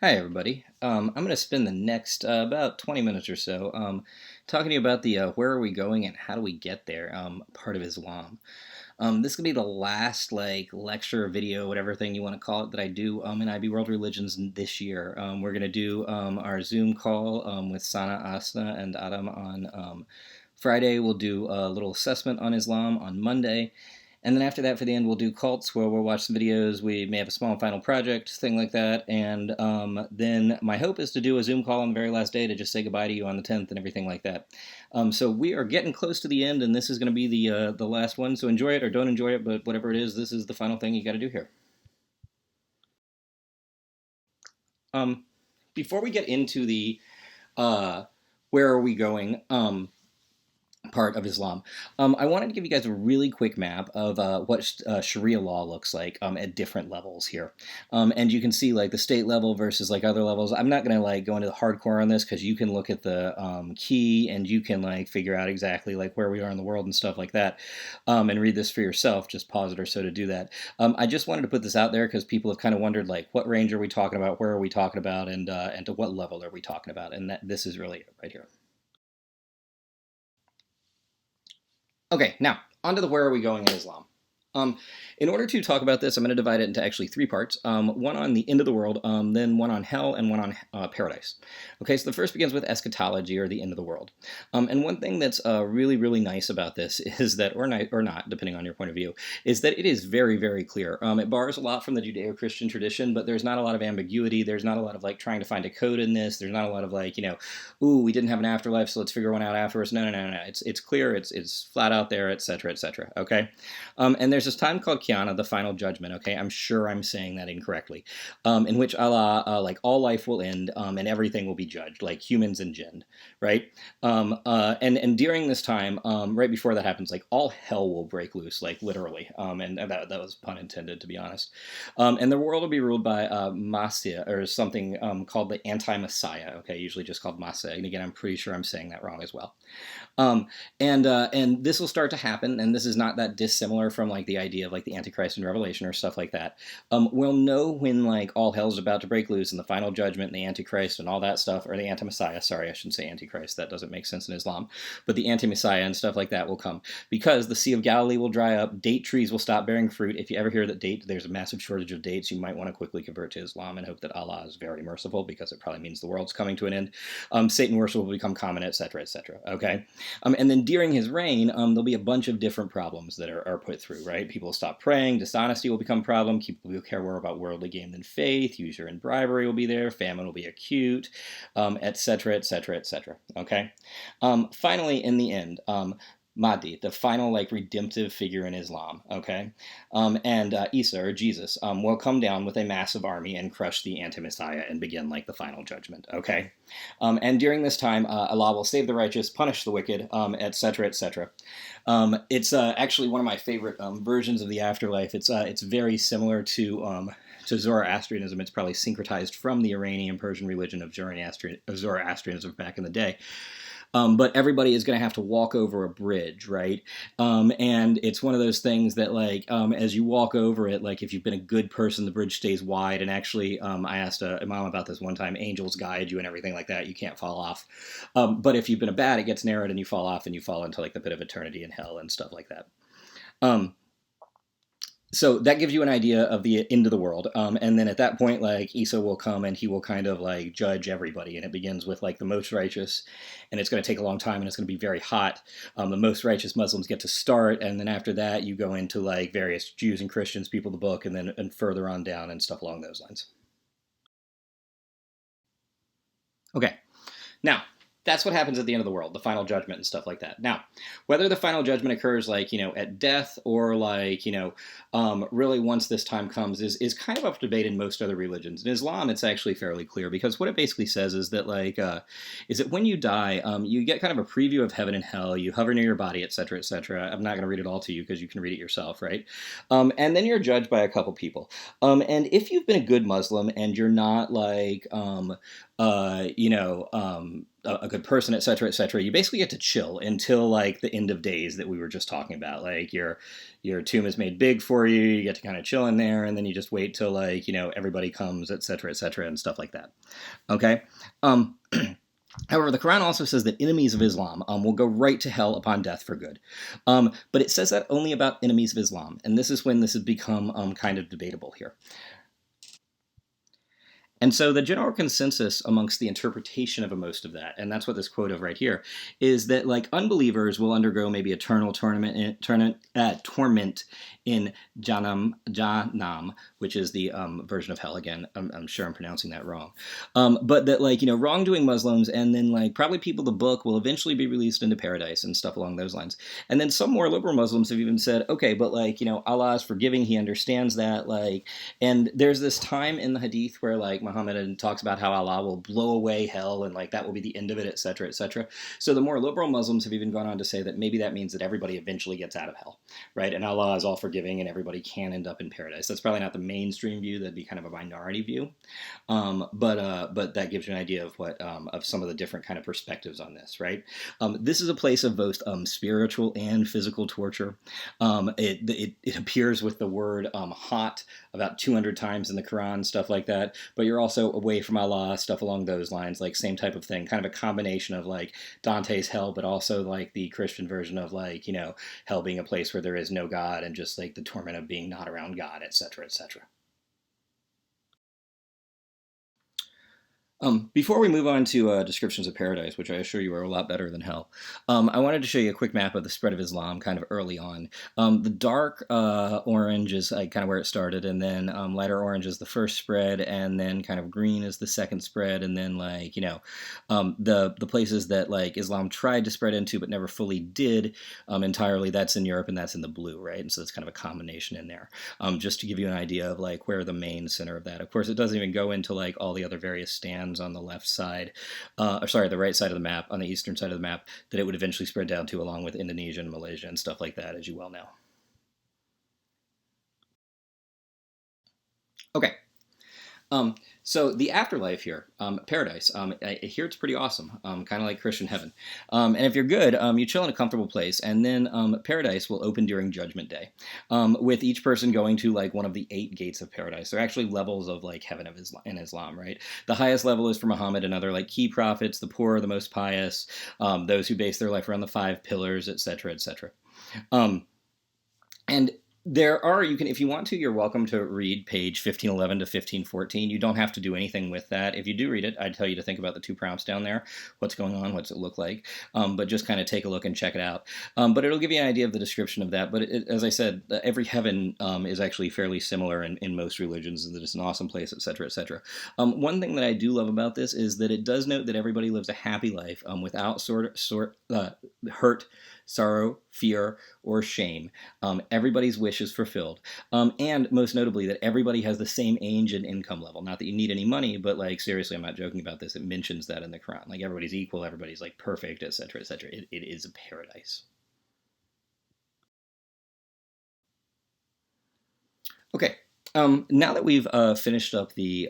Hi, everybody. I'm going to spend the next about 20 minutes or so talking to you about the where are we going and how do we get there part of Islam. This could be the last lecture, video, whatever thing you want to call it that I do in IB World Religions this year. We're going to do our Zoom call with Sana, Asna, and Adam on Friday. We'll do a little assessment on Islam on Monday. And then after that, for the end, we'll do cults where we'll watch some videos. We may have a small final project, thing like that. And then my hope is to do a Zoom call on the very last day to just say goodbye to you on the 10th and everything like that. So we are getting close to the end, and this is going to be the last one. So enjoy it or don't enjoy it, but whatever it is, this is the final thing you got to do here. Um, Before we get into the where are we going, part of Islam. I wanted to give you guys a really quick map of what Sharia law looks like at different levels here, and you can see like the state level versus like other levels. I'm not going to like go into the hardcore on this because you can look at the key and you can like figure out exactly like where we are in the world and stuff like that, and read this for yourself. Just pause it or so to do that. I just wanted to put this out there because people have kind of wondered like what range are we talking about, where are we talking about, and to what level are we talking about, and that this is really it right here. Okay, now onto the where are we going in Islam. Um, in order to talk about this, I'm going to divide it into actually three parts. One on the end of the world, then one on hell, and one on paradise. Okay, so the first begins with eschatology, or the end of the world. And one thing that's really, really nice about this is that, or not, depending on your point of view, is that it is very, very clear. It borrows a lot from the Judeo-Christian tradition, but there's not a lot of ambiguity. There's not a lot of like trying to find a code in this. There's not a lot of like, ooh, we didn't have an afterlife, so let's figure one out afterwards. No, no, no, no. It's clear. It's flat out there, etc., etc. Okay, and there's this time called Kiana, the final judgment. Okay, I'm sure I'm saying that incorrectly, in which Allah, like all life will end, and everything will be judged, like humans and jinn, right? And during this time, right before that happens, like all hell will break loose, like literally, and that was pun intended, to be honest. And the world will be ruled by Masya, or something called the anti-Messiah. Okay, usually just called Masya. And again, I'm pretty sure I'm saying that wrong as well. Um, and this will start to happen, and this is not that dissimilar from like the idea of like the Antichrist in Revelation or stuff like that. We'll know when like all hell's about to break loose and the final judgment and the Antichrist and all that stuff, or the Anti-Messiah. Sorry, I shouldn't say Antichrist. That doesn't make sense in Islam. But the Anti-Messiah and stuff like that will come because the Sea of Galilee will dry up. Date trees will stop bearing fruit. If you ever hear that there's a massive shortage of dates, you might want to quickly convert to Islam and hope that Allah is very merciful because it probably means the world's coming to an end. Satan worship will become common, etc., etc. Okay. And then during his reign, there'll be a bunch of different problems that are put through, right? People will stop praying, dishonesty will become a problem, people will care more about worldly gain than faith, usury and bribery will be there, famine will be acute, etc., etc., etc. Okay? Finally, in the end, Mahdi, the final like redemptive figure in Islam, okay, and Isa or Jesus will come down with a massive army and crush the anti-Messiah and begin like the final judgment, okay, and during this time Allah will save the righteous, punish the wicked, etc., etc. It's actually one of my favorite versions of the afterlife. It's very similar to Zoroastrianism. It's probably syncretized from the Iranian Persian religion of Zoroastrianism back in the day. But everybody is going to have to walk over a bridge, right? And it's one of those things that, like, as you walk over it, like, if you've been a good person, the bridge stays wide. And actually, I asked a Imam about this one time. Angels guide you and everything like that. You can't fall off. But if you've been a bad, it gets narrowed and you fall off and you fall into, like, the pit of eternity in hell and stuff like that. Um, so that gives you an idea of the end of the world, and then at that point like Isa will come and he will kind of like judge everybody, and it begins with like the most righteous, and it's going to take a long time and it's going to be very hot. The most righteous Muslims get to start, and then after that you go into like various Jews and Christians, people of the book, and then and further on down and stuff along those lines. Okay, now that's what happens at the end of the world, the final judgment and stuff like that. Now, whether the final judgment occurs like, at death or like, really once this time comes is kind of up for debate in most other religions. In Islam, it's actually fairly clear because what it basically says is that like, is that when you die, you get kind of a preview of heaven and hell, you hover near your body, etc., etc. I'm not going to read it all to you because you can read it yourself, right? And then you're judged by a couple people. And if you've been a good Muslim and you're not like, a good person, et cetera, et cetera. You basically get to chill until like the end of days that we were just talking about. Like your tomb is made big for you. You get to kind of chill in there, and then you just wait till like everybody comes, et cetera, and stuff like that. Okay. Um, However, the Quran also says that enemies of Islam will go right to hell upon death for good. But it says that only about enemies of Islam. And this is when this has become kind of debatable here. And so the general consensus amongst the interpretation of most of that, and that's what this quote of right here, is that like unbelievers will undergo maybe eternal torment in Jahannam, which is the version of hell. Again, I'm sure I'm pronouncing that wrong. But that like wrongdoing Muslims and then like probably people of the book will eventually be released into paradise and stuff along those lines. And then some more liberal Muslims have even said, okay, but like Allah is forgiving, He understands that, like, and there's this time in the Hadith where like Muhammad talks about how Allah will blow away hell and like that will be the end of it, etc., etc. So the more liberal Muslims have even gone on to say that maybe that means that everybody eventually gets out of hell, right? And Allah is all forgiving and everybody can end up in paradise. That's probably not the mainstream view. That'd be kind of a minority view, but that gives you an idea of what of some of the different kind of perspectives on this, right? This is a place of both spiritual and physical torture. It appears with the word hot about 200 times in the Quran, stuff like that. But you're also away from Allah, stuff along those lines, like same type of thing, kind of a combination of like Dante's hell, but also like the Christian version of like hell being a place where there is no God and just like the torment of being not around God, etc., etc. Before we move on to descriptions of paradise, which I assure you are a lot better than hell, I wanted to show you a quick map of the spread of Islam kind of early on. The dark orange is kind of where it started, and then lighter orange is the first spread, and then kind of green is the second spread, and then like the places that like Islam tried to spread into but never fully did entirely. That's in Europe, and that's in the blue, right? And so it's kind of a combination in there, just to give you an idea of like where the main center of that. Of course, it doesn't even go into like all the other various stands on the left side, or sorry, the right side of the map, on the eastern side of the map, that it would eventually spread down to, along with Indonesia and Malaysia and stuff like that, as you well know. Okay, Um, so the afterlife here, paradise, here it's pretty awesome, kind of like Christian heaven. And if you're good, you chill in a comfortable place, and then paradise will open during Judgment Day, with each person going to like one of the 8 gates of paradise. They're actually levels of like heaven of Islam, in Islam, right? The highest level is for Muhammad and other like key prophets, the poor, the most pious, those who base their life around the 5 pillars, etc., etc. Um, and there are, you can, if you want to, you're welcome to read page 1511 to 1514. You don't have to do anything with that. If you do read it, I'd tell you to think about the 2 prompts down there. What's going on? What's it look like? But just kind of take a look and check it out. But it'll give you an idea of the description of that. But as I said, every heaven is actually fairly similar in most religions, and that it's an awesome place, etc., etc. One thing that I do love about this is that it does note that everybody lives a happy life without hurt, sorrow, fear, or shame. Everybody's wish is fulfilled. And most notably, that everybody has the same age and income level. Not that you need any money, but like seriously, I'm not joking about this. It mentions that in the Quran. Like everybody's equal, everybody's like perfect, etc., etc. It is a paradise. Okay. Now that we've finished up the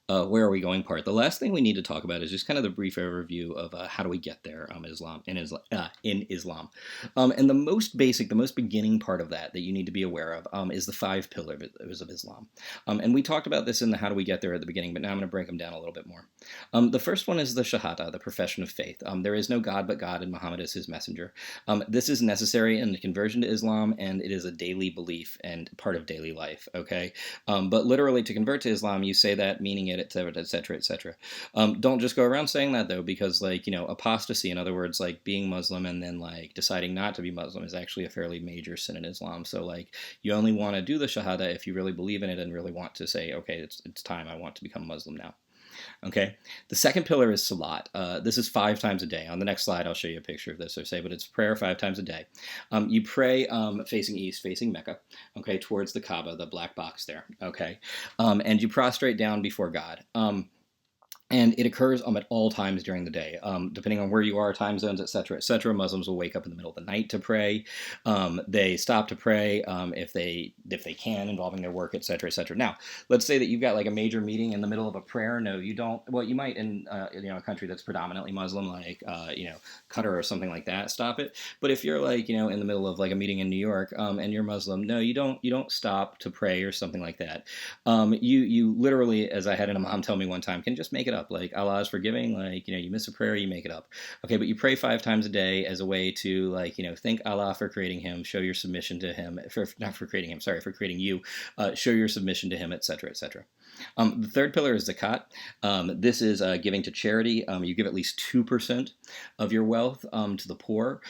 where are we going part, the last thing we need to talk about is just kind of the brief overview of how do we get there in Islam. And the most basic, the most beginning part of that you need to be aware of is the 5 pillars of Islam. And we talked about this in the how do we get there at the beginning, but now I'm going to break them down a little bit more. The first one is the Shahada, the profession of faith. There is no God but God, and Muhammad is his messenger. This is necessary in the conversion to Islam, and it is a daily belief and part of daily life, okay? But literally, to convert to Islam, you say that, meaning it, etc., etc., etc. Don't just go around saying that, though, because, like, apostasy, in other words, like being Muslim and then, like, deciding not to be Muslim is actually a fairly major sin in Islam. So, like, you only want to do the Shahada if you really believe in it and really want to say, okay, it's time, I want to become Muslim now. Okay. The second pillar is salat. This is 5 times a day. On the next slide, I'll show you a picture of this, or say, but it's prayer 5 times a day. You pray facing east, facing Mecca, okay, towards the Kaaba, the black box there, okay, and you prostrate down before God. And it occurs at all times during the day, depending on where you are, time zones, etc., etc. Muslims will wake up in the middle of the night to pray. They stop to pray if they can, involving their work, etc., etc. Now, let's say that you've got like a major meeting in the middle of a prayer. No, you don't. Well, you might in a country that's predominantly Muslim, like Qatar or something like that. Stop it. But if you're like in the middle of like a meeting in New York, and you're Muslim, no, you don't. You don't stop to pray or something like that. You literally, as I had an imam tell me one time, can just make it up. Like Allah is forgiving. Like you miss a prayer, you make it up. Okay, but you pray 5 times a day as a way to thank Allah for creating him, show your submission to him, not for creating him, sorry, for creating you, show your submission to him, etc., etc. The third pillar is zakat. This is giving to charity. You give at least 2% of your wealth to the poor.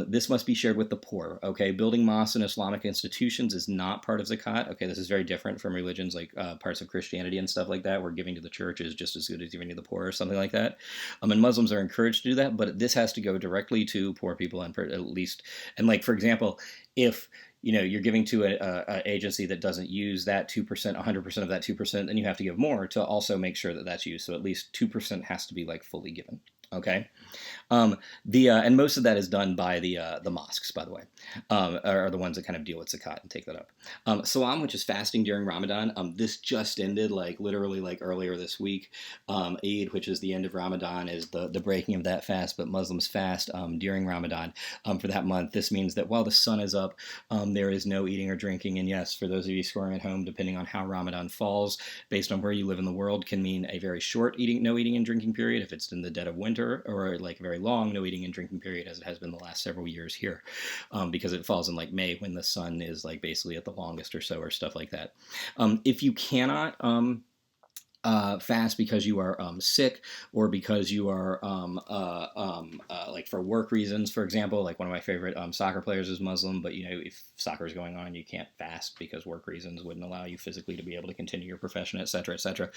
This must be shared with the poor. Okay, building mosques and Islamic institutions is not part of zakat. Okay, this is very different from religions like parts of Christianity and stuff like that, where giving to the church is just as good as giving to the poor or something like that. And Muslims are encouraged to do that, but this has to go directly to poor people and at least, and like for example, if you're giving to a agency that doesn't use that 2%, 100% of that 2%, then you have to give more to also make sure that that's used. So at least 2% has to be like fully given. Okay. And most of that is done by the mosques, by the way, are the ones that kind of deal with zakat and take that up. Salam, which is fasting during Ramadan. This just ended, like literally like earlier this week. Eid, which is the end of Ramadan, is the breaking of that fast, but Muslims fast during Ramadan for that month. This means that while the sun is up, there is no eating or drinking. And yes, for those of you scoring at home, depending on how Ramadan falls, based on where you live in the world, can mean a very short no eating and drinking period if it's in the dead of winter, or like a very long no eating and drinking period, as it has been the last several years here, because it falls in like May when the sun is like basically at the longest or so, or stuff like that. If you cannot fast because you are sick, or because you are like for work reasons, for example, like one of my favorite soccer players is Muslim, but if soccer is going on, you can't fast because work reasons wouldn't allow you physically to be able to continue your profession, etc., etc.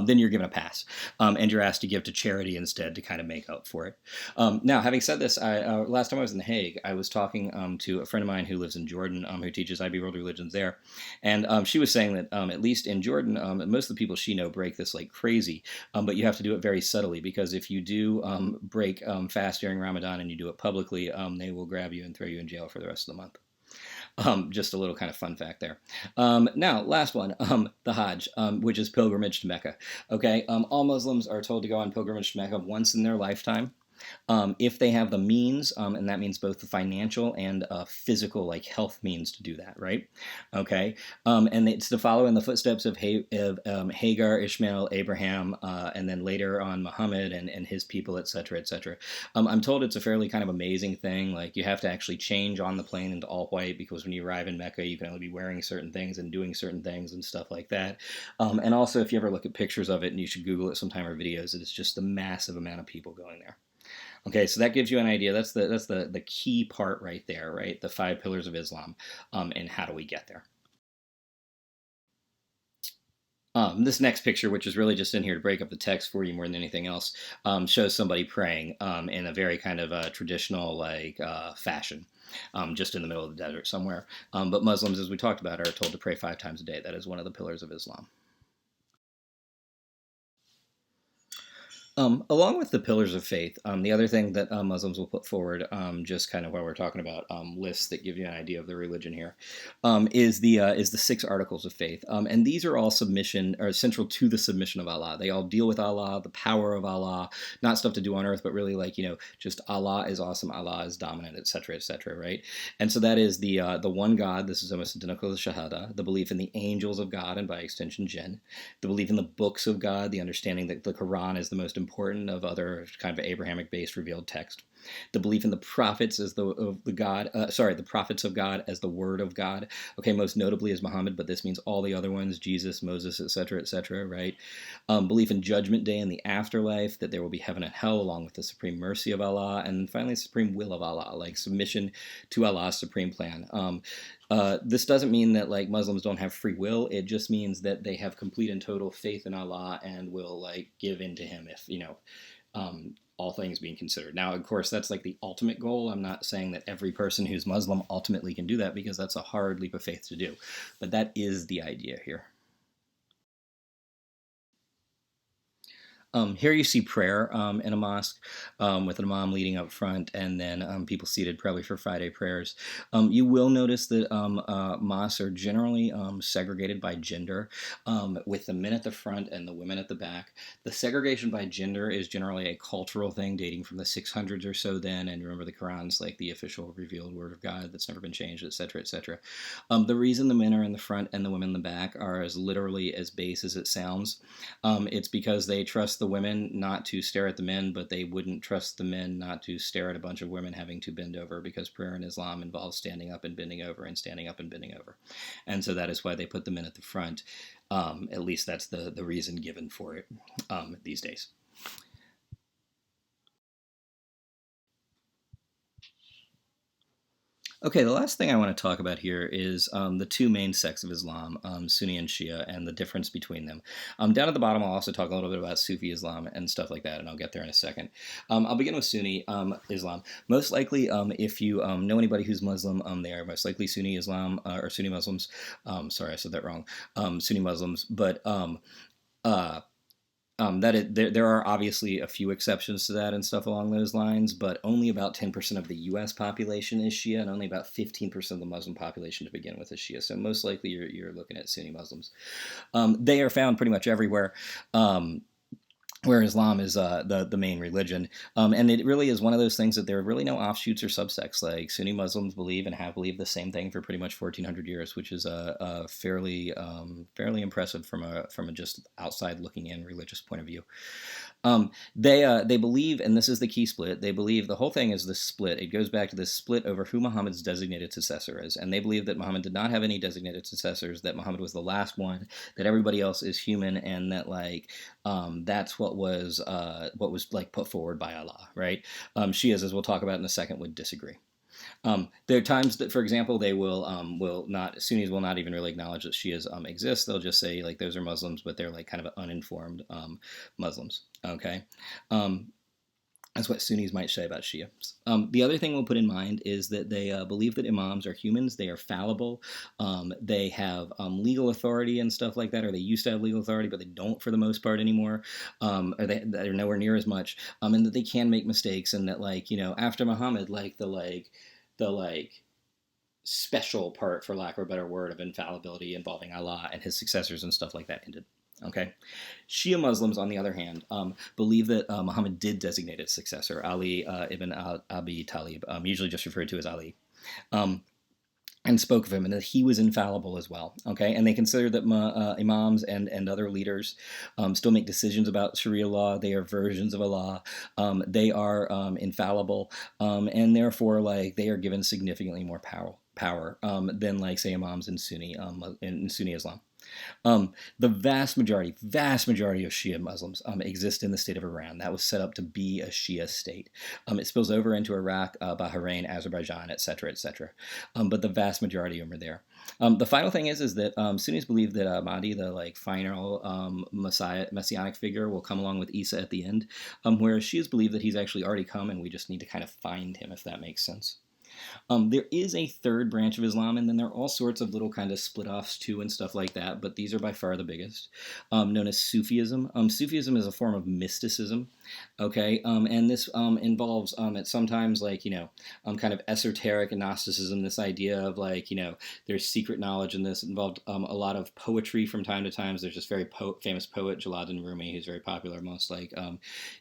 Then you're given a pass, and you're asked to give to charity instead to kind of make up for it. Now, having said this, last time I was in The Hague, I was talking to a friend of mine who lives in Jordan, who teaches IB World Religions there, and she was saying that at least in Jordan, most of the people she know break this like crazy, but you have to do it very subtly, because if you do break fast during Ramadan and you do it publicly, they will grab you and throw you in jail for the rest of the month. Just a little kind of fun fact there. Now, last one, the Hajj, which is pilgrimage to Mecca. Okay, all Muslims are told to go on pilgrimage to Mecca once in their lifetime. If they have the means, and that means both the financial and physical, like health means to do that, right? Okay, and it's to follow in the footsteps of Hagar, Ishmael, Abraham, and then later on Muhammad and his people, etc., etc. I'm told it's a fairly kind of amazing thing. Like you have to actually change on the plane into all white, because when you arrive in Mecca, you can only be wearing certain things and doing certain things and stuff like that. And also, if you ever look at pictures of it, and you should Google it sometime, or videos, it's just a massive amount of people going there. Okay, so that gives you an idea. That's the key part right there, right? The 5 pillars of Islam, and how do we get there? This next picture, which is really just in here to break up the text for you more than anything else, shows somebody praying in a very kind of traditional fashion, just in the middle of the desert somewhere. But Muslims, as we talked about, are told to pray 5 times a day. That is one of the pillars of Islam. Along with the pillars of faith, the other thing that Muslims will put forward, just kind of while we're talking about lists that give you an idea of the religion here, is the 6 articles of faith, and these are all submission or central to the submission of Allah. They all deal with Allah, the power of Allah, not stuff to do on earth, but really just Allah is awesome, Allah is dominant, etc., etc. Right? And so that is the one God. This is almost identical to Shahada. The belief in the angels of God, and by extension jinn. The belief in the books of God. The understanding that the Quran is the most important of other kind of Abrahamic-based revealed text. The belief in the prophets as the prophets of God as the word of God. Okay, most notably is Muhammad, but this means all the other ones, Jesus, Moses, etc., right? Belief in Judgment Day and the afterlife, that there will be heaven and hell, along with the supreme mercy of Allah, and finally the supreme will of Allah, like submission to Allah's supreme plan. This doesn't mean that like Muslims don't have free will. It just means that they have complete and total faith in Allah and will like give in to Him if all things being considered. Now, of course, that's like the ultimate goal. I'm not saying that every person who's Muslim ultimately can do that, because that's a hard leap of faith to do. But that is the idea here. Here you see prayer in a mosque with an imam leading up front, and then people seated probably for Friday prayers. You will notice that mosques are generally segregated by gender, with the men at the front and the women at the back. The segregation by gender is generally a cultural thing dating from the 600s or so then, and remember the Quran's like the official revealed word of God that's never been changed, etc., etc. The reason the men are in the front and the women in the back are as literally as base as it sounds. It's because they trust the women not to stare at the men, but they wouldn't trust the men not to stare at a bunch of women having to bend over, because prayer in Islam involves standing up and bending over and standing up and bending over. And so that is why they put the men at the front. At least that's the reason given for it these days. Okay, the last thing I want to talk about here is the two main sects of Islam, Sunni and Shia, and the difference between them. Down at the bottom, I'll also talk a little bit about Sufi Islam and stuff like that, and I'll get there in a second. I'll begin with Sunni Islam. Most likely, if you know anybody who's Muslim, they are most likely Sunni Islam or Sunni Muslims. Sorry, I said that wrong. Sunni Muslims, but uh, there are obviously a few exceptions to that and stuff along those lines, but only about 10% of the U.S. population is Shia, and only about 15% of the Muslim population to begin with is Shia. So most likely you're looking at Sunni Muslims. They are found pretty much everywhere. Where Islam is the main religion. And it really is one of those things that there are really no offshoots or subsects. Like Sunni Muslims believe and have believed the same thing for pretty much 1,400 years, which is fairly impressive from a just outside looking in religious point of view. They believe, and this is the key split, they believe the whole thing is this split. It goes back to this split over who Muhammad's designated successor is. And they believe that Muhammad did not have any designated successors, that Muhammad was the last one, that everybody else is human, and that like that's what was like put forward by Allah, right? Shias, as we'll talk about in a second, would disagree. There are times that, for example, they will not, Sunnis will not even really acknowledge that Shias exist. They'll just say like those are Muslims, but they're like kind of uninformed Muslims. Okay. That's what Sunnis might say about Shia. The other thing we'll put in mind is that they believe that imams are humans. They are fallible. They have legal authority and stuff like that, or they used to have legal authority, but they don't for the most part anymore, or they're nowhere near as much, and that they can make mistakes, and that like, you know, after Muhammad, like the special part, for lack of a better word, of infallibility involving Allah and his successors and stuff like that ended. Okay, Shia Muslims, on the other hand, believe that Muhammad did designate its successor, Ali ibn Abi Talib, usually just referred to as Ali, and spoke of him, and that he was infallible as well. Okay, and they consider that imams and other leaders still make decisions about Sharia law. They are versions of Allah. They are infallible, and therefore, like, they are given significantly more power than, like, say, imams in Sunni Islam. The vast majority of Shia Muslims exist in the state of Iran. That was set up to be a Shia state. It spills over into Iraq, Bahrain, Azerbaijan, etc., etc. But the vast majority of them are there. The final thing is that Sunnis believe that Mahdi, the like final messianic figure, will come along with Isa at the end, whereas Shias believe that he's actually already come, and we just need to kind of find him, if that makes sense. There is a third branch of Islam, and then there are all sorts of little kind of split-offs too and stuff like that, but these are by far the biggest, known as Sufism. Sufism is a form of mysticism, okay, and this involves it's sometimes like, you know, kind of esoteric Gnosticism, this idea of like, you know, there's secret knowledge in this. It involved a lot of poetry from time to time. There's this very famous poet, Jalaluddin Rumi, who's very popular amongst like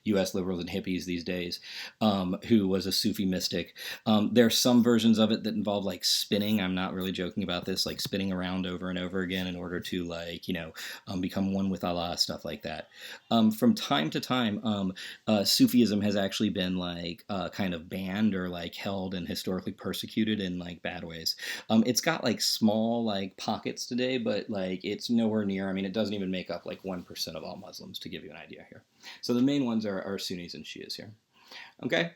U.S. liberals and hippies these days, who was a Sufi mystic. There's some versions of it that involve like spinning. I'm not really joking about this, like spinning around over and over again in order to like, you know, become one with Allah, stuff like that. From time to time, Sufism has actually been like kind of banned or like held and historically persecuted in like bad ways. It's got like small like pockets today, but like it's nowhere near. I mean, it doesn't even make up like 1% of all Muslims, to give you an idea here. So the main ones are Sunnis and Shias here. Okay,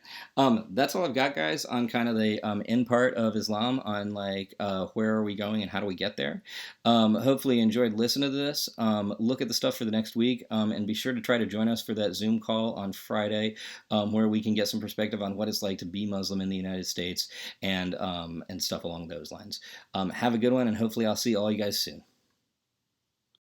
that's all I've got, guys, on kind of the end part of Islam, on like where are we going and how do we get there. Hopefully you enjoyed listening to this. Look at the stuff for the next week, and be sure to try to join us for that Zoom call on Friday, where we can get some perspective on what it's like to be Muslim in the United States and stuff along those lines. Have a good one, and hopefully I'll see all you guys soon.